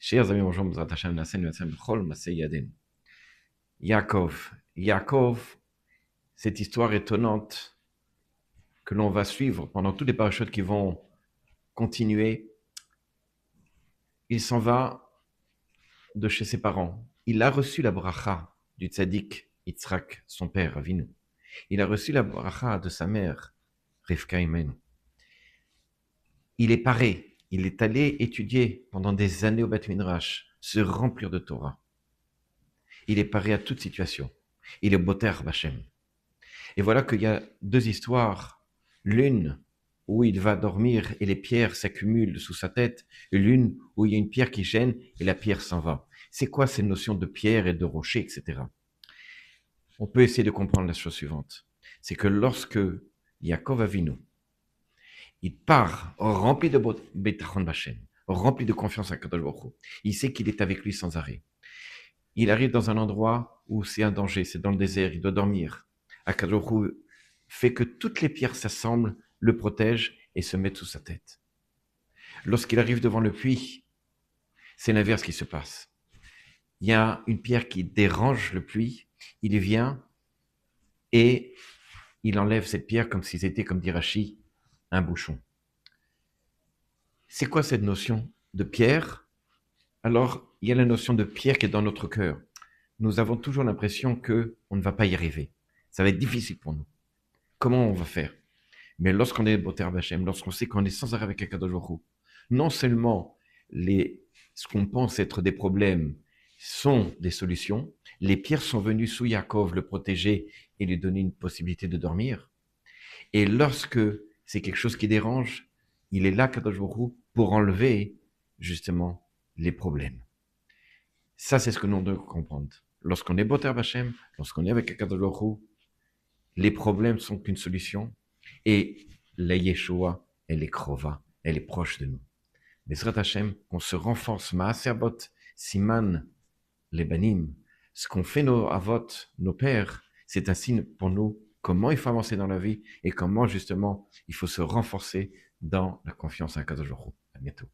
Chers amis, bonjour, Bezrat Hashem, Nasen, Vatsem, B'chol, Maseh Yadin. Yaakov, cette histoire étonnante que l'on va suivre pendant toutes les parachutes qui vont continuer, il s'en va de chez ses parents. Il a reçu la bracha du tzaddik Yitzhak, son père, Avinu. Il a reçu la bracha de sa mère, Rivka Imenu. Il est paré, il est allé étudier pendant des années au Beth Midrash, se remplir de Torah. Il est paré à toute situation. Il est boter Bachem. Et voilà qu'il y a deux histoires. L'une où il va dormir et les pierres s'accumulent sous sa tête, et l'une où il y a une pierre qui gêne et la pierre s'en va. C'est quoi ces notions de pierre et de rocher, etc. On peut essayer de comprendre la chose suivante. C'est que lorsque Yaakov Avinu, il part rempli de Betachon Bachem, rempli de confiance à Kadosh Baruch Hu, il sait qu'il est avec lui sans arrêt. Il arrive dans un endroit où c'est un danger, c'est dans le désert, il doit dormir. Akadosh Baruch Hu fait que toutes les pierres s'assemblent, le protègent et se mettent sous sa tête. Lorsqu'il arrive devant le puits, c'est l'inverse qui se passe. Il y a une pierre qui dérange le puits, il vient et il enlève cette pierre comme si c'était, comme dit Rashi, un bouchon. C'est quoi cette notion de pierre? Alors, il y a la notion de pierre qui est dans notre cœur. Nous avons toujours l'impression qu'on ne va pas y arriver. Ça va être difficile pour nous. Comment on va faire? Mais lorsqu'on est Boter Bachem, lorsqu'on sait qu'on est sans arrêt avec Akadosh Baruch Hu, non seulement ce qu'on pense être des problèmes sont des solutions, les pierres sont venues sous Yaakov le protéger et lui donner une possibilité de dormir. Et lorsque c'est quelque chose qui dérange, il est là, Akadosh Baruch Hu, pour enlever justement les problèmes. Ça, c'est ce que nous devons comprendre. Lorsqu'on est Boter Bachem, lorsqu'on est avec Akadosh Baruch Hu, les problèmes sont qu'une solution. Et la Yeshua, elle est krova, elle est proche de nous. Bezrat Hashem, qu'on se renforce, Maaser Avot, Siman, les Banim, ce qu'ont fait nos avot, nos pères, c'est un signe pour nous comment il faut avancer dans la vie et comment justement il faut se renforcer dans la confiance en Kadosh Baruch Hu. À bientôt.